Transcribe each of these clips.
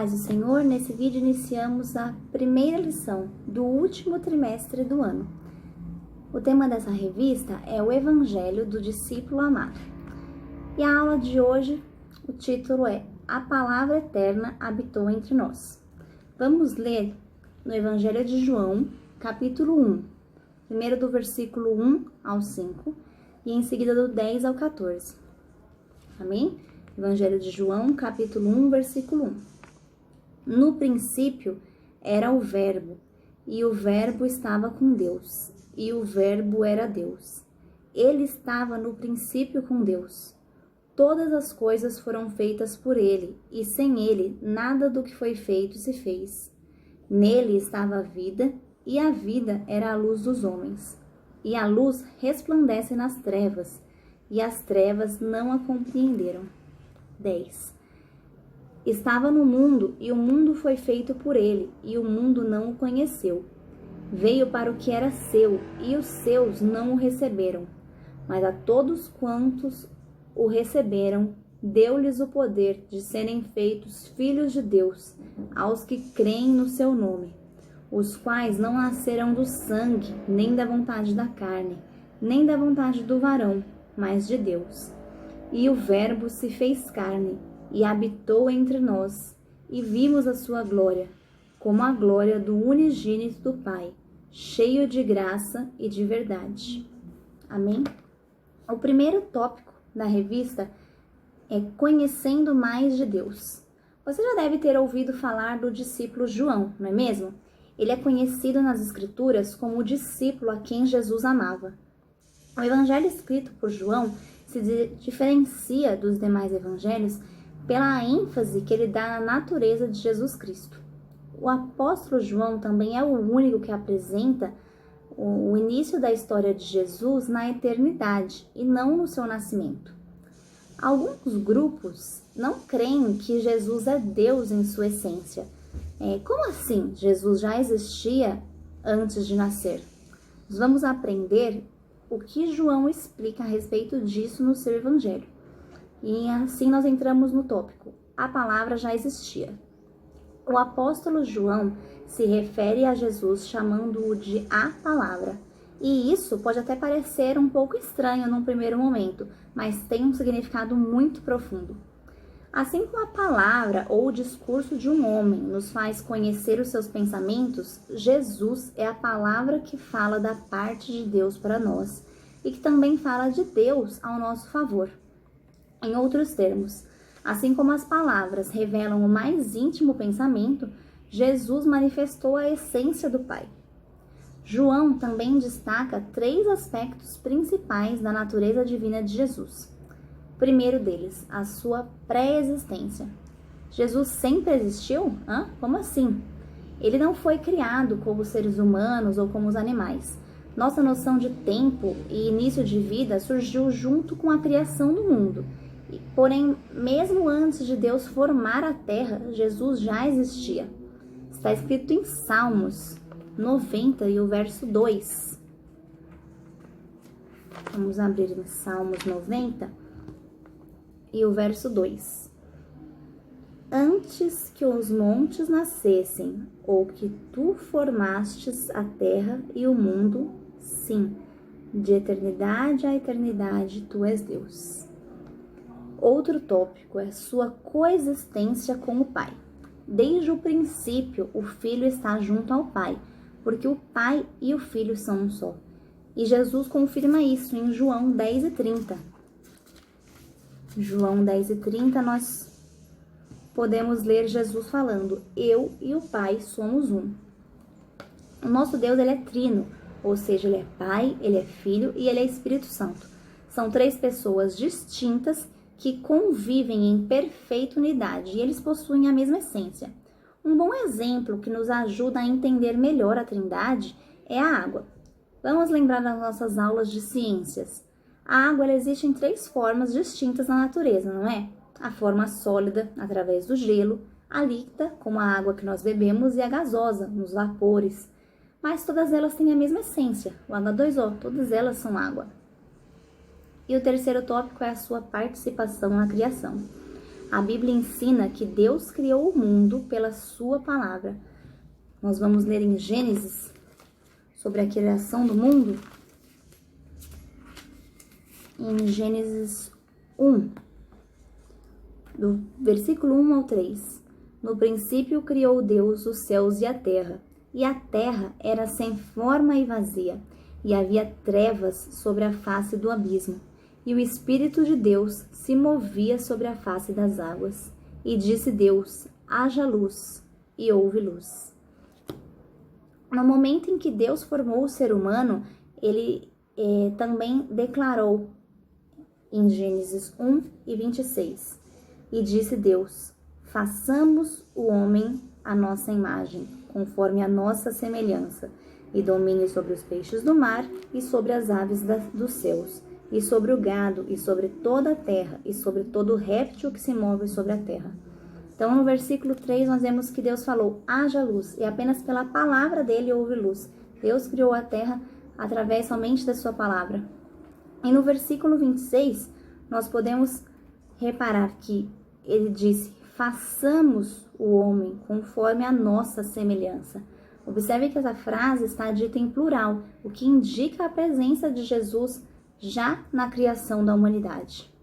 paz do Senhor, nesse vídeo iniciamos a primeira lição do último trimestre do ano. O tema dessa revista é o Evangelho do Discípulo Amado. E a aula de hoje, o título é A Palavra Eterna Habitou Entre Nós. Vamos ler no Evangelho de João, capítulo 1, primeiro do versículo 1 ao 5 e em seguida do 10 ao 14. Amém? Evangelho de João, capítulo 1, versículo 1. No princípio era o Verbo, e o Verbo estava com Deus, e o Verbo era Deus. Ele estava no princípio com Deus. Todas as coisas foram feitas por ele, e sem ele nada do que foi feito se fez. Nele estava a vida, e a vida era a luz dos homens. E a luz resplandece nas trevas, e as trevas não a compreenderam. 10. Estava no mundo, e o mundo foi feito por ele, e o mundo não o conheceu. Veio para o que era seu, e os seus não o receberam. Mas a todos quantos o receberam, deu-lhes o poder de serem feitos filhos de Deus, aos que creem no seu nome, os quais não nasceram do sangue, nem da vontade da carne, nem da vontade do varão, mas de Deus. E o Verbo se fez carne, e habitou entre nós, e vimos a sua glória, como a glória do unigênito do Pai, cheio de graça e de verdade. Amém? O primeiro tópico da revista é Conhecendo Mais de Deus. Você já deve ter ouvido falar do discípulo João, não é mesmo? Ele é conhecido nas Escrituras como o discípulo a quem Jesus amava. O evangelho escrito por João se diferencia dos demais evangelhos pela ênfase que ele dá na natureza de Jesus Cristo. O apóstolo João também é o único que apresenta o início da história de Jesus na eternidade e não no seu nascimento. Alguns grupos não creem que Jesus é Deus em sua essência. Como assim? Jesus já existia antes de nascer? Nós vamos aprender o que João explica a respeito disso no seu evangelho. E assim nós entramos no tópico. A palavra já existia. O apóstolo João se refere a Jesus chamando-o de a palavra. E isso pode até parecer um pouco estranho num primeiro momento, mas tem um significado muito profundo. Assim como a palavra ou o discurso de um homem nos faz conhecer os seus pensamentos, Jesus é a palavra que fala da parte de Deus para nós e que também fala de Deus ao nosso favor. Em outros termos, assim como as palavras revelam o mais íntimo pensamento, Jesus manifestou a essência do Pai. João também destaca 3 aspectos principais da natureza divina de Jesus. O primeiro deles, a sua pré-existência. Jesus sempre existiu? Como assim? Ele não foi criado como os seres humanos ou como os animais. Nossa noção de tempo e início de vida surgiu junto com a criação do mundo. Porém, mesmo antes de Deus formar a terra, Jesus já existia. Está escrito em Salmos 90 e o verso 2. Vamos abrir em Salmos 90 e o verso 2. Antes que os montes nascessem, ou que tu formastes a terra e o mundo, sim, de eternidade a eternidade tu és Deus. Outro tópico é sua coexistência com o Pai. Desde o princípio, o Filho está junto ao Pai, porque o Pai e o Filho são um só. E Jesus confirma isso em João 10:30. João 10:30, nós podemos ler Jesus falando: eu e o Pai somos um. O nosso Deus, ele é trino, ou seja, ele é Pai, ele é Filho e ele é Espírito Santo. São 3 pessoas distintas que convivem em perfeita unidade e eles possuem a mesma essência. Um bom exemplo que nos ajuda a entender melhor a Trindade é a água. Vamos lembrar das nossas aulas de ciências. A água ela existe em 3 formas distintas na natureza, não é? A forma sólida, através do gelo, a líquida, como a água que nós bebemos, e a gasosa, nos vapores. Mas todas elas têm a mesma essência, o H2O, todas elas são água. E o terceiro tópico é a sua participação na criação. A Bíblia ensina que Deus criou o mundo pela sua palavra. Nós vamos ler em Gênesis sobre a criação do mundo. Em Gênesis 1, do versículo 1 ao 3. No princípio criou Deus os céus e a terra era sem forma e vazia, e havia trevas sobre a face do abismo, e o Espírito de Deus se movia sobre a face das águas. E disse Deus: haja luz, e houve luz. No momento em que Deus formou o ser humano, ele também declarou em Gênesis 1 e 26. E disse Deus: façamos o homem à nossa imagem, conforme a nossa semelhança, e domine sobre os peixes do mar, e sobre as aves dos céus, e sobre o gado, e sobre toda a terra, e sobre todo réptil que se move sobre a terra. Então, no versículo 3, nós vemos que Deus falou: haja luz, e apenas pela palavra dele houve luz. Deus criou a terra através somente da sua palavra. E no versículo 26, nós podemos reparar que ele disse: façamos o homem conforme a nossa semelhança. Observe que essa frase está dita em plural, o que indica a presença de Jesus já na criação da humanidade.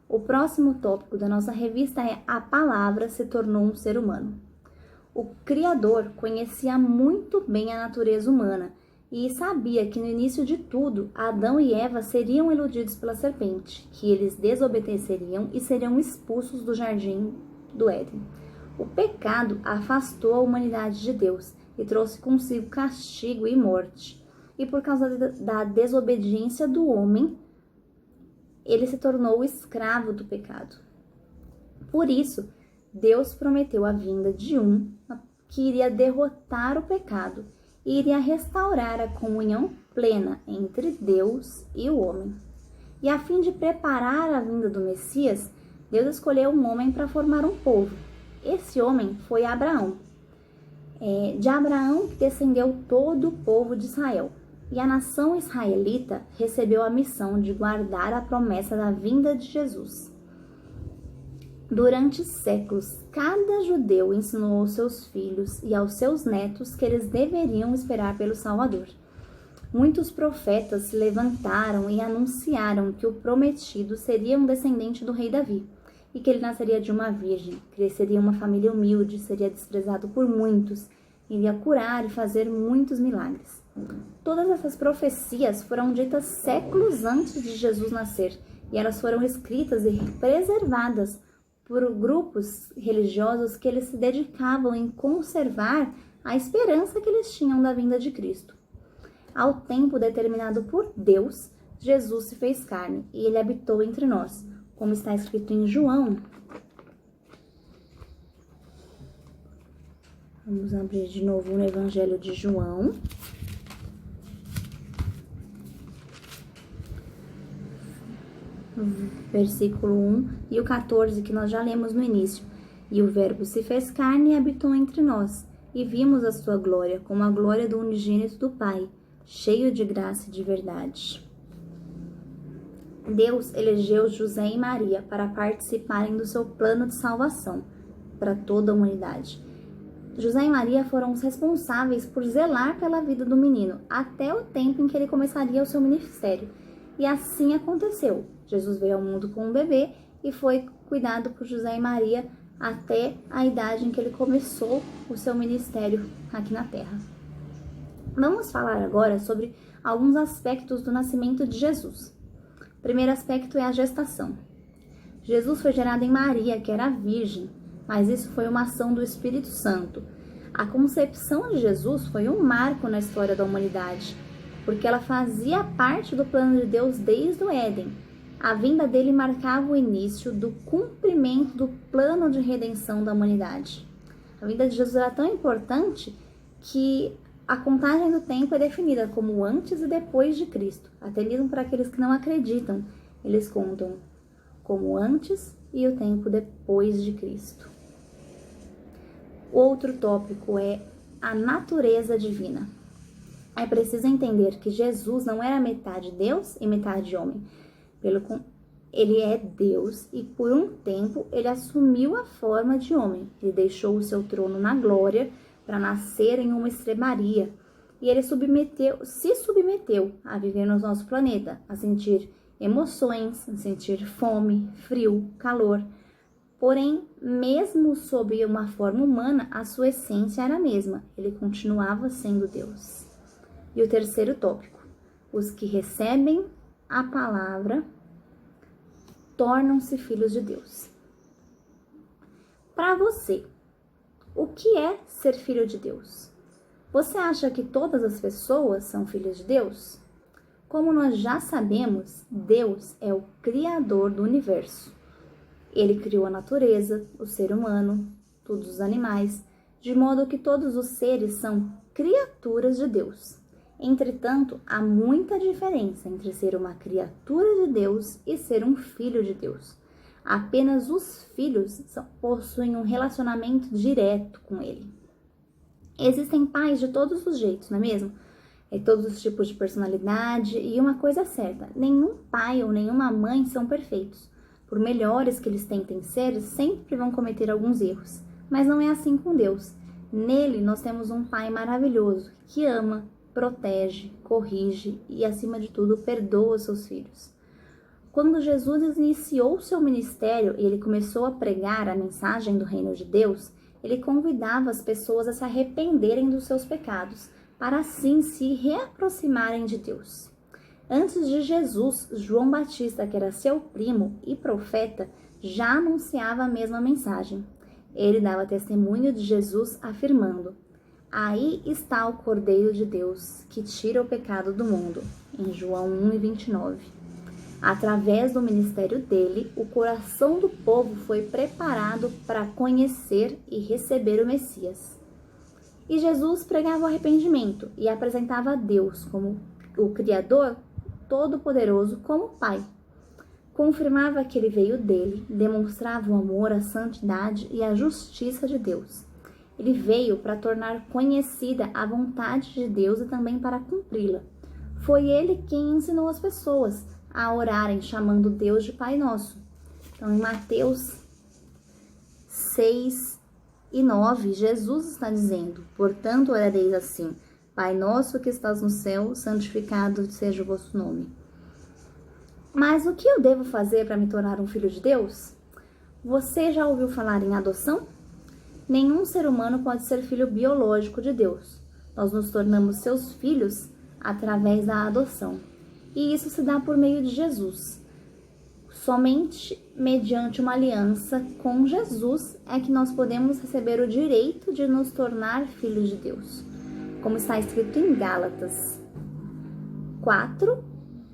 O próximo tópico da nossa revista é: a palavra se tornou um ser humano. O Criador conhecia muito bem a natureza humana e sabia que no início de tudo, Adão e Eva seriam iludidos pela serpente, que eles desobedeceriam e seriam expulsos do jardim do Éden. O pecado afastou a humanidade de Deus e trouxe consigo castigo e morte. E por causa da desobediência do homem, ele se tornou escravo do pecado. Por isso, Deus prometeu a vinda de um que iria derrotar o pecado e iria restaurar a comunhão plena entre Deus e o homem. E a fim de preparar a vinda do Messias, Deus escolheu um homem para formar um povo. Esse homem foi Abraão. De Abraão descendeu todo o povo de Israel. E a nação israelita recebeu a missão de guardar a promessa da vinda de Jesus. Durante séculos, cada judeu ensinou aos seus filhos e aos seus netos que eles deveriam esperar pelo Salvador. Muitos profetas se levantaram e anunciaram que o prometido seria um descendente do rei Davi, e que ele nasceria de uma virgem, cresceria em uma família humilde, seria desprezado por muitos, iria curar e fazer muitos milagres. Todas essas profecias foram ditas séculos antes de Jesus nascer, e elas foram escritas e preservadas por grupos religiosos que eles se dedicavam em conservar a esperança que eles tinham da vinda de Cristo. Ao tempo determinado por Deus, Jesus se fez carne e ele habitou entre nós, como está escrito em João. Vamos abrir de novo no Evangelho de João. Versículo 1 e o 14, que nós já lemos no início. E o Verbo se fez carne e habitou entre nós, e vimos a sua glória, como a glória do unigênito do Pai, cheio de graça e de verdade. Deus elegeu José e Maria para participarem do seu plano de salvação para toda a humanidade. José e Maria foram os responsáveis por zelar pela vida do menino, até o tempo em que ele começaria o seu ministério. E assim aconteceu. Jesus veio ao mundo com um bebê e foi cuidado por José e Maria até a idade em que ele começou o seu ministério aqui na Terra. Vamos falar agora sobre alguns aspectos do nascimento de Jesus. O primeiro aspecto é a gestação. Jesus foi gerado em Maria, que era virgem, mas isso foi uma ação do Espírito Santo. A concepção de Jesus foi um marco na história da humanidade, porque ela fazia parte do plano de Deus desde o Éden. A vinda dele marcava o início do cumprimento do plano de redenção da humanidade. A vinda de Jesus era tão importante que a contagem do tempo é definida como antes e depois de Cristo. Até mesmo para aqueles que não acreditam, eles contam como antes e o tempo depois de Cristo. O outro tópico é a natureza divina. É preciso entender que Jesus não era metade Deus e metade homem. Ele é Deus e por um tempo ele assumiu a forma de homem. Ele deixou o seu trono na glória para nascer em uma estrebaria. E ele se submeteu a viver no nosso planeta, a sentir emoções, a sentir fome, frio, calor. Porém, mesmo sob uma forma humana, a sua essência era a mesma. Ele continuava sendo Deus. E o terceiro tópico: os que recebem a palavra tornam-se filhos de Deus. Para você, o que é ser filho de Deus? Você acha que todas as pessoas são filhos de Deus? Como nós já sabemos, Deus é o Criador do universo. Ele criou a natureza, o ser humano, todos os animais, de modo que todos os seres são criaturas de Deus. Entretanto, há muita diferença entre ser uma criatura de Deus e ser um filho de Deus. Apenas os filhos possuem um relacionamento direto com Ele. Existem pais de todos os jeitos, não é mesmo? Todos os tipos de personalidade, e uma coisa é certa: nenhum pai ou nenhuma mãe são perfeitos. Por melhores que eles tentem ser, sempre vão cometer alguns erros. Mas não é assim com Deus. Nele nós temos um pai maravilhoso que ama, protege, corrige e, acima de tudo, perdoa seus filhos. Quando Jesus iniciou seu ministério e ele começou a pregar a mensagem do reino de Deus, ele convidava as pessoas a se arrependerem dos seus pecados, para assim se reaproximarem de Deus. Antes de Jesus, João Batista, que era seu primo e profeta, já anunciava a mesma mensagem. Ele dava testemunho de Jesus, afirmando: "Aí está o Cordeiro de Deus, que tira o pecado do mundo", em João 1:29. Através do ministério dele, o coração do povo foi preparado para conhecer e receber o Messias. E Jesus pregava o arrependimento e apresentava a Deus como o Criador Todo-Poderoso como Pai. Confirmava que ele veio dele, demonstrava o amor, a santidade e a justiça de Deus. Ele veio para tornar conhecida a vontade de Deus e também para cumpri-la. Foi ele quem ensinou as pessoas a orarem chamando Deus de Pai Nosso. Então, em Mateus 6:9, Jesus está dizendo: "Portanto, orareis assim: Pai nosso que estás no céu, santificado seja o vosso nome." Mas o que eu devo fazer para me tornar um filho de Deus? Você já ouviu falar em adoção? Nenhum ser humano pode ser filho biológico de Deus. Nós nos tornamos seus filhos através da adoção. E isso se dá por meio de Jesus. Somente mediante uma aliança com Jesus é que nós podemos receber o direito de nos tornar filhos de Deus. Como está escrito em Gálatas 4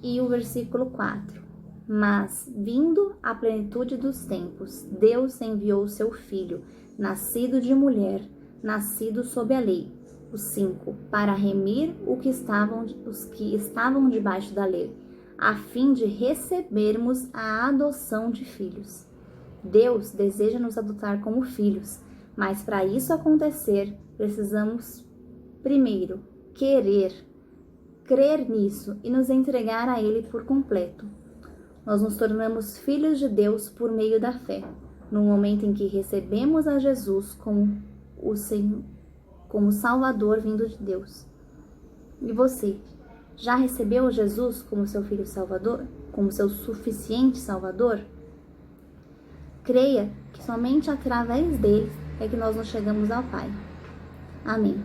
e o versículo 4. "Mas, vindo a plenitude dos tempos, Deus enviou seu Filho, nascido de mulher, nascido sob a lei", o 5, "para remir os que estavam debaixo da lei, a fim de recebermos a adoção de filhos." Deus deseja nos adotar como filhos, mas para isso acontecer, precisamos primeiro crer nisso e nos entregar a Ele por completo. Nós nos tornamos filhos de Deus por meio da fé, no momento em que recebemos a Jesus como o Senhor, como Salvador vindo de Deus. E você, já recebeu Jesus como seu filho Salvador, como seu suficiente Salvador? Creia que somente através dele é que nós nos chegamos ao Pai. Amém.